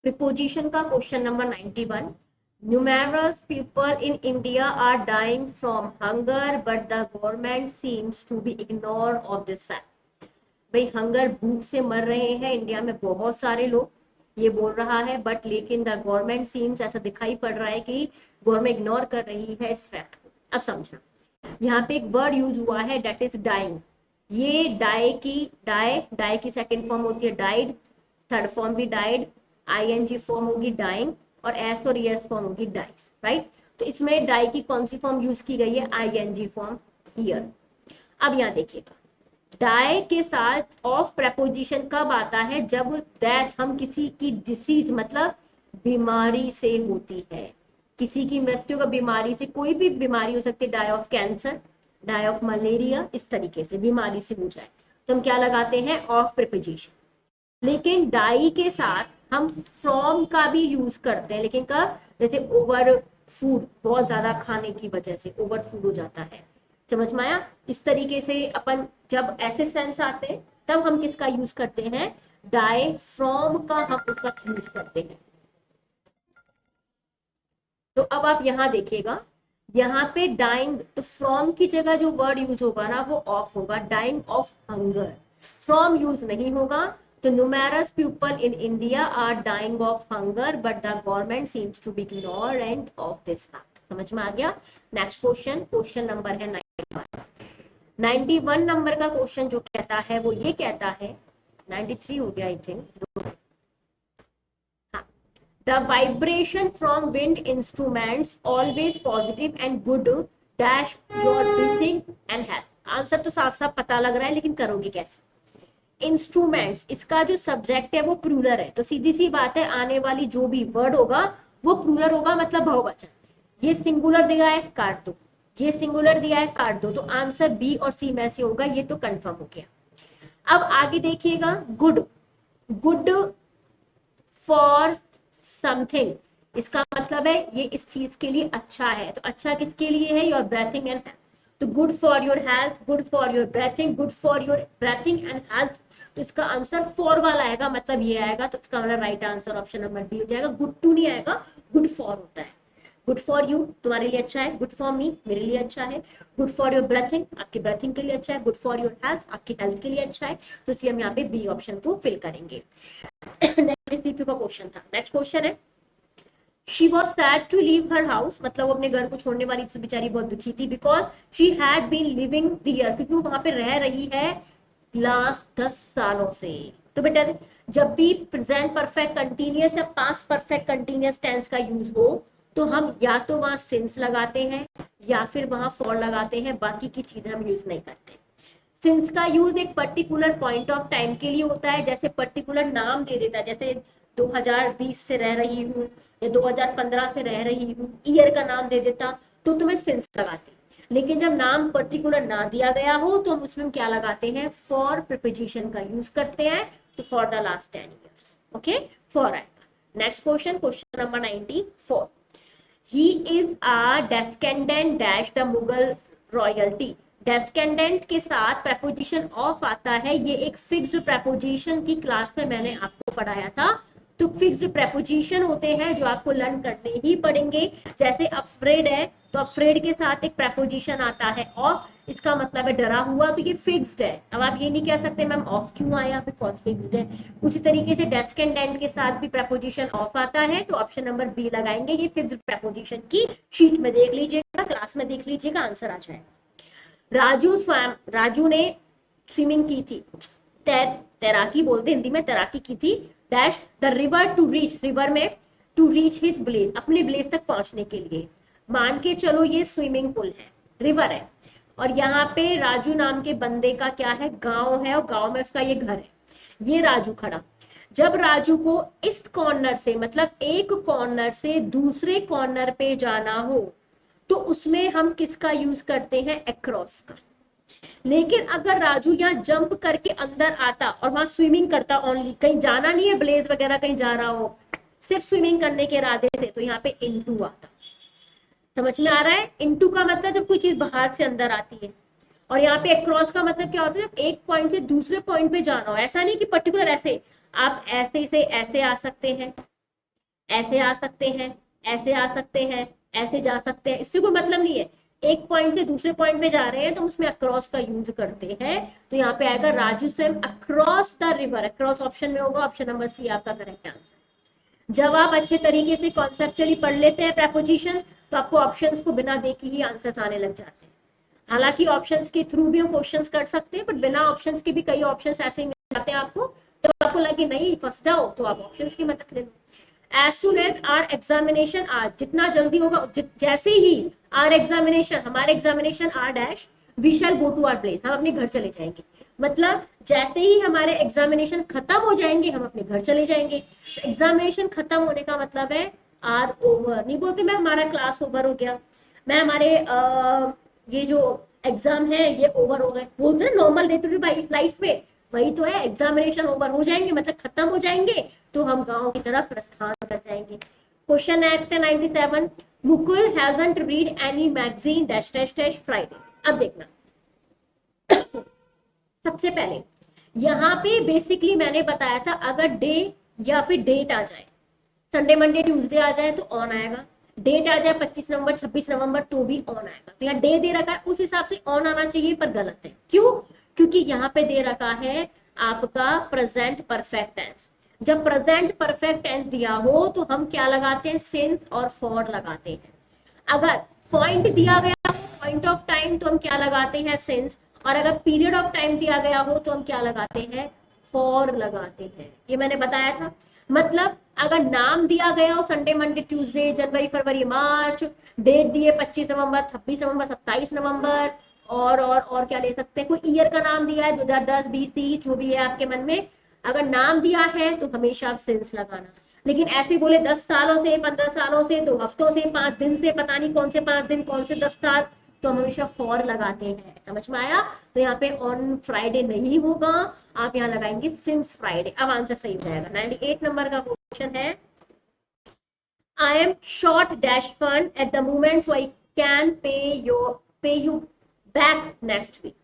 Preposition का question number 91। Numerous people in India are dying from hunger, but the government seems to be ignore of this fact। भाई hunger भूख से मर रहे हैं India में बहुत सारे लोग, ये बोल रहा है, बट लेकिन द गवर्नमेंट सीम्स, ऐसा दिखाई पड़ रहा है कि गवर्नमेंट इग्नोर कर रही है इस फैक्ट को। अब समझना, यहाँ पे एक वर्ड यूज हुआ है डेट इज डाइंग। ये डाई की सेकंड फॉर्म होती है डाइड, थर्ड फॉर्म भी डाइड, आईएनजी फॉर्म होगी डाइंग, और एस और एस फॉर्म होगी डाइस, राइट। तो इसमें डाई की कौन सी फॉर्म यूज की गई है, आईएनजी फॉर्म हियर। अब यहाँ देखिएगा, डाई के साथ ऑफ प्रेपोजिशन कब आता है, जब डेथ हम किसी की डिसीज मतलब बीमारी से होती है, किसी की मृत्यु का बीमारी से, कोई भी बीमारी हो सकती है, die of cancer, die of malaria, इस तरीके से बीमारी से हो जाए तो हम क्या लगाते हैं, ऑफ प्रेपोजिशन। लेकिन डाई के साथ हम फ्रॉम का भी यूज करते हैं, लेकिन कब, जैसे ओवर फूड, बहुत ज्यादा खाने की वजह से ओवर फूड हो जाता है, समझ में आया। इस तरीके से अपन जब ऐसे सेंस आते हैं तब हम किसका यूज करते हैं, डाई फ्रॉम का हम उस वक्त यूज करते हैं। तो अब आप यहाँ देखिएगा, यहाँ पे डाइंग, तो फ्रॉम की जगह जो वर्ड यूज होगा ना वो ऑफ होगा, dying of hunger, from use नहीं होगा। तो numerous people in India are dying of hunger, but the government seems to be ignorant of this fact। समझ में आ गया। नेक्स्ट क्वेश्चन, क्वेश्चन नंबर है 91 नंबर का क्वेश्चन जो कहता है वो ये कहता है, 93 हो गया आई थिंक। हाँ, the vibration from wind instruments always positive and good dash your breathing and health. Answer तो साफ साफ पता लग रहा है, लेकिन करोगे कैसे। इंस्ट्रूमेंट्स, इसका जो सब्जेक्ट है वो प्लूरल है, तो सीधी सी बात है आने वाली जो भी वर्ड होगा वो प्लूरल होगा, मतलब बहुवचन। ये सिंगुलर दिया है काट दो, ये सिंगुलर दिया है काट दो, तो आंसर बी और सी में से होगा, ये तो कंफर्म हो गया। अब आगे देखिएगा, गुड, गुड फॉर समथिंग, इसका मतलब है ये इस चीज के लिए अच्छा है, तो अच्छा किसके लिए है, योर ब्रेथिंग एंड हेल्थ। तो good for your health, good for your breathing, good for your breathing and health, तो इसका आंसर फॉर वाला आएगा, मतलब ये आएगा, तो इसका मतलब right answer option number B हो जाएगा। गुड टू नहीं आएगा, गुड फॉर होता है। गुड फॉर यू, तुम्हारे लिए अच्छा है, गुड फॉर मी, मेरे लिए अच्छा है, गुड फॉर योर ब्रेथिंग, आपकी ब्रेथिंग के लिए अच्छा है, गुड फॉर योर हेल्थ, आपकी हेल्थ के लिए अच्छा है, तो इसलिए हम यहाँ पे बी ऑप्शन को फिल करेंगे। नेक्स्ट सीपी का क्वेश्चन था, नेक्स्ट क्वेश्चन है, she was sad to leave her house, मतलब वो अपने घर को छोड़ने वाली थी, बेचारी बहुत दुखी थी, because she had been living there, क्योंकि वो वहां पे रह रही है लास्ट 10 सालों से। तो बेटा जब भी प्रेजेंट परफेक्ट कंटिन्यूअस या पास्ट परफेक्ट कंटिन्यूअस टेंस का यूज हो तो हम या तो वहां सिंस लगाते हैं या फिर वहां फॉर लगाते हैं, बाकी की चीजें हम यूज नहीं करते। सिंस का यूज एक पर्टिकुलर पॉइंट ऑफ टाइम के लिए होता है, जैसे पर्टिकुलर नाम दे देता है, जैसे 2020 से रह रही हूँ या 2015 से रह रही हूँ, ईयर का नाम दे देता तो तुम्हें सिंस लगाते। लेकिन जब नाम पर्टिकुलर ना दिया गया हो तो हम उसमें क्या लगाते हैं, फॉर प्रीपोजिशन का यूज करते हैं, तो for the last 10 years, okay, for आएगा। Next question, question number 94, he is a descendant dash the Mughal royalty. Descendant के साथ प्रेपोजिशन ऑफ आता है, ये एक फिक्स्ड प्रेपोजिशन की क्लास में मैंने आपको पढ़ाया था। तो फिक्स्ड प्रेपोजिशन होते हैं जो आपको लर्न करने ही पड़ेंगे, जैसे अफ्रेड है तो अफ्रेड के साथ एक प्रेपोजिशन आता है ऑफ, इसका मतलब है डरा हुआ, तो ये फिक्स्ड है। अब आप ये नहीं कह सकते मैम ऑफ क्यों आया, बिकॉज फिक्स्ड है। उसी तरीके से डेस्केंडेंट के साथ भी प्रेपोजिशन ऑफ आता है, तो ऑप्शन नंबर बी लगाएंगे, ये फिक्स्ड प्रेपोजिशन की शीट में देख लीजिएगा, क्लास में देख लीजिएगा, आंसर आ जाएगा। राजू स्वयं, राजू ने स्विमिंग की थी, तैराकी बोलते हिंदी में, तैराकी की थी dash the river to reach, river में टू रीच हिज ब्लेस, अपने ब्लेस तक पहुंचने के लिए। मान के चलो ये स्विमिंग पूल है, रिवर है, और यहाँ पे राजू नाम के बंदे का क्या है, गांव है, और गांव में उसका ये घर है, ये राजू खड़ा। जब राजू को इस कॉर्नर से, मतलब एक कॉर्नर से दूसरे कॉर्नर पे जाना हो तो उसमें हम किसका यूज करते हैं, अक्रॉस का। लेकिन अगर राजू यहाँ जंप करके अंदर आता और वहां स्विमिंग करता, ओनली कहीं जाना नहीं है, ब्लेज वगैरह कहीं जा रहा हो, सिर्फ स्विमिंग करने के इरादे से, तो यहाँ पे इनटू आता। समझ में आ रहा है, इनटू का मतलब जब कोई चीज बाहर से अंदर आती है, और यहाँ पे अक्रॉस का मतलब क्या होता है, जब एक पॉइंट से दूसरे पॉइंट पे जाना हो, ऐसा नहीं कि पर्टिकुलर ऐसे, आप ऐसे से ऐसे आ सकते हैं, ऐसे आ सकते हैं, ऐसे आ सकते हैं, ऐसे जा सकते हैं, इससे कोई मतलब नहीं है। एक पॉइंट से दूसरे पॉइंट पे जा रहे हैं तो उसमें अक्रॉस का यूज करते हैं। तो यहाँ पे आएगा राजू स्वयं across the river, across option में होगा, ऑप्शन नंबर सी आपका करेक्ट आंसर। जब आप अच्छे तरीके से कॉन्सेप्चुअली पढ़ लेते हैं प्रेपोजिशन, तो आपको ऑप्शंस को बिना देखे ही आंसर्स आने लग जाते हैं। हालांकि ऑप्शंस के थ्रू भी हम क्वेश्चंस कर सकते हैं, बट बिना ऑप्शंस के भी कई ऑप्शंस ऐसे ही मिल जाते हैं आपको। जब आपको लगे नहीं फंस जाओ तो आप ऑप्शंस की मदद ले लो। As soon as our examination are, जितना जल्दी होगा, जैसे ही आर एग्जामिनेशन, हमारे examination are dash, we shall go to our place, हम अपने घर चले जाएंगे। मतलब जैसे ही हमारे एग्जामिनेशन खत्म हो जाएंगे हम अपने घर चले जाएंगे। एग्जामिनेशन खत्म होने का मतलब है आर ओवर। नहीं बोलते मैं हमारा क्लास ओवर हो गया, मैं हमारे ये जो एग्जाम है ये ओवर हो गए, बोलते हैं normal day to day life में, वही तो है। एग्जामिनेशन ओवर हो जाएंगे मतलब खत्म हो जाएंगे, तो हम गांव की तरफ प्रस्थान कर जाएंगे। क्वेश्चन नेक्स्ट है 97, Mukul hasn't read any magazine dash dash dash Friday. अब देखना सबसे पहले यहाँ पे बेसिकली मैंने बताया था अगर डे या फिर डेट आ जाए, संडे मंडे ट्यूसडे आ जाए तो ऑन आएगा, डेट आ जाए 25 नवंबर 26 नवंबर तो भी ऑन आएगा। तो यहाँ डे दे रखा है उस हिसाब से ऑन आना चाहिए, पर गलत है। क्यों? क्योंकि यहाँ पे दे रखा है आपका प्रेजेंट परफेक्ट टेंस। जब प्रेजेंट परफेक्ट टेंस दिया हो तो हम क्या लगाते हैं, सिंस और फॉर लगाते हैं। अगर पॉइंट दिया गया पॉइंट ऑफ टाइम तो हम क्या लगाते हैं, सिंस। और अगर पीरियड ऑफ टाइम दिया गया हो तो हम क्या लगाते हैं, फॉर लगाते हैं। ये मैंने बताया था। मतलब अगर नाम दिया गया हो संडे मंडे ट्यूसडे जनवरी फरवरी मार्च, डेट दिए 25 नवंबर 26 नवंबर 27 नवंबर, और क्या ले सकते हैं, कोई ईयर का नाम दिया है 2010 20 30 जो भी है आपके मन में, अगर नाम दिया है तो हमेशा आप सिंस लगाना। लेकिन ऐसे बोले 10 सालों से 15 सालों से 2 हफ्तों से 5 दिन से, पता नहीं कौन से 5 दिन कौन से 10 साल, तो हम हमेशा फॉर लगाते हैं। समझ में आया? तो यहाँ पे ऑन फ्राइडे नहीं होगा, आप यहाँ लगाएंगे सिंस फ्राइडे। अब आंसर सही हो जाएगा। 98 नंबर का क्वेश्चन है, I am short dash fund at the moment so I can pay you back next week.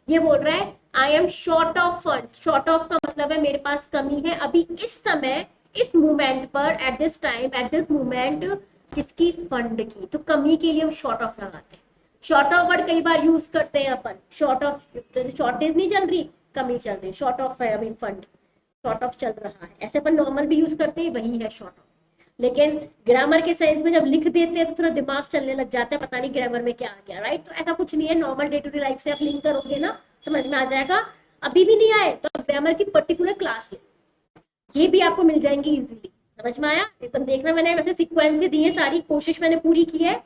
ये बोल रहा है I am short of fund. Short of का मतलब है मेरे पास कमी है अभी इस समय, इस मोमेंट पर, at this time, at this moment, किसकी, फंड की। तो कमी के लिए हम शॉर्ट ऑफ लगाते हैं। शॉर्ट ऑफ वर्ड कई बार यूज करते हैं अपन, शॉर्ट ऑफ, शॉर्टेज नहीं चल रही, कमी चल रही, शॉर्ट ऑफ है अभी फंड, शॉर्ट ऑफ चल रहा है, ऐसे अपन नॉर्मल भी यूज करते हैं, वही है शॉर्ट ऑफ। लेकिन ग्रामर के साइंस में जब लिख देते हैं तो थोड़ा दिमाग चलने लग जाता है, पता नहीं ग्रामर में क्या आ गया, राइट। तो ऐसा कुछ नहीं है, normal day to day life से आप लिंक करोगे ना, समझ में आ जाएगा। अभी भी नहीं आए तो ग्रामर की पर्टिकुलर क्लास ले, ये भी आपको मिल जाएंगी इजीली। समझ में आया? एकदम देखना, मैंने वैसे सीक्वेंस दी है, सारी कोशिश मैंने पूरी की है।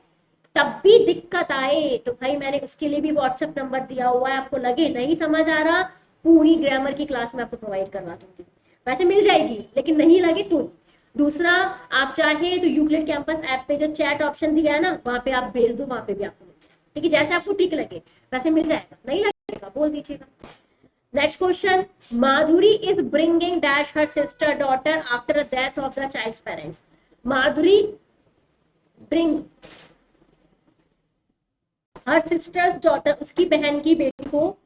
तब भी दिक्कत आए तो भाई मैंने उसके लिए भी व्हाट्सएप नंबर दिया हुआ है, आपको लगे नहीं समझ आ रहा, पूरी ग्रामर की क्लास में आपको प्रोवाइड करवा दूंगी। वैसे मिल जाएगी, लेकिन नहीं लगे तो। दूसरा, आप चाहे तो यूक्लिड कैंपस ऐप पे जो चैट ऑप्शन दिया है ना, वहां पे आप भेज दो, वहां पे भी आपको मिल जाए। ठीक है, जैसे आपको ठीक लगे वैसे मिल जाएगा, नहीं लगेगा बोल दीजिएगा। Next question, Madhuri is bringing dash her sister daughter after the death of the child's parents. Madhuri bring her sister's daughter, उसकी बहन की बेटी को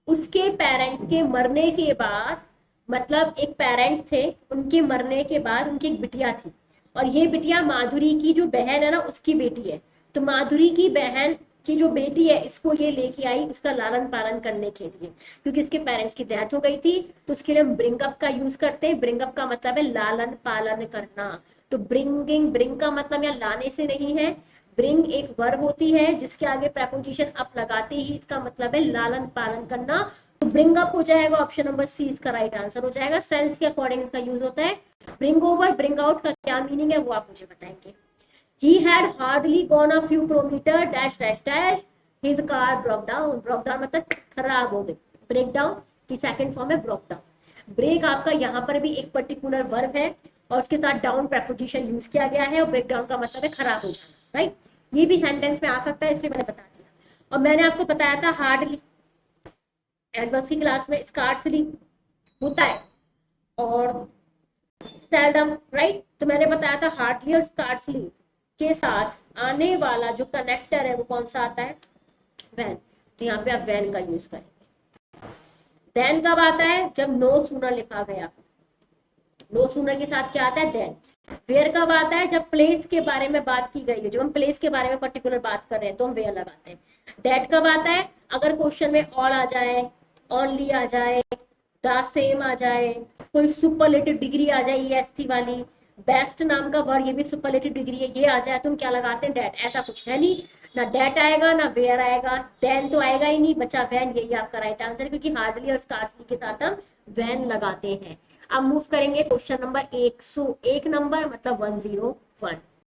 उसके पेरेंट्स के मरने के बाद, मतलब एक पेरेंट्स थे, उनके मरने के बाद उनकी एक बिटिया थी, और ये बिटिया माधुरी की जो बहन है ना उसकी बेटी है। तो माधुरी की बहन की जो बेटी है इसको ये लेके आई उसका लालन पालन करने के लिए, क्योंकि इसके पेरेंट्स की डेथ हो गई थी। तो उसके लिए हम ब्रिंग अप का यूज करते हैं। ब्रिंग अप का मतलब है लालन पालन करना। तो ब्रिंगिंग, ब्रिंग का मतलब यहाँ लाने से नहीं है, ब्रिंग एक वर्ब होती है जिसके आगे प्रेपोजिशन अप लगाते ही इसका मतलब है लालन पालन करना। तो ब्रिंग अप हो जाएगा, ऑप्शन नंबर सी इसका राइट आंसर हो जाएगा। सेंस के अकॉर्डिंग इसका यूज होता है। ब्रिंग ओवर, ब्रिंग आउट का क्या मीनिंग है वो आप मुझे बताएंगे। He had hardly gone a few kilometers dash dash dash his car broke down। broke down मतलब खराब हो गई, ब्रेक डाउन की सेकंड फॉर्म है ब्रोक डाउन। ब्रेक आपका यहाँ पर भी एक पर्टिकुलर वर्ब है और उसके साथ डाउन प्रेपोजिशन यूज किया गया है, और ब्रेक डाउन का मतलब है खराब हो जाना, राइट। ये भी सेंटेंस में आ सकता है, इसलिए मैंने बता दिया। और मैंने आपको बताया था हार्डली, एडवर्स की क्लास में स्कार्सली होता है और सेल्डम, राइट। तो मैंने बताया था हार्डली और स्कार्सली के साथ आने वाला जो कनेक्टर है वो कौन सा आता है, वैन। तो यहाँ पे आप वैन का यूज करेंगे। देन कब आता है, जब नो सूनर लिखा गया। नो सूनर के साथ क्या आता है, देन। वेयर कब आता है? जब प्लेस के बारे में बात की गई है, जब हम प्लेस के बारे में पर्टिकुलर बात कर रहे हैं तो हम वेयर लगाते हैं। दैट कब आता है? अगर क्वेश्चन में ऑल आ जाए, ओनली आ जाए, द सेम आ जाए, कोई सुपरलेटिव डिग्री आ जाए EST वाली, बेस्ट नाम का वर्ड, ये भी सुपरलेटिव डिग्री है, ये आ जाए तो हम क्या लगाते हैं? दैट। ऐसा कुछ है नहीं, ना दैट आएगा ना वेयर आएगा, देन तो आएगा ही नहीं, बच्चा वैन, यही आपका राइट आंसर है, क्योंकि हार्डली और स्कार्सली के साथ हम वैन लगाते हैं। अब मूव करेंगे क्वेश्चन नंबर 101 नंबर, मतलब 101।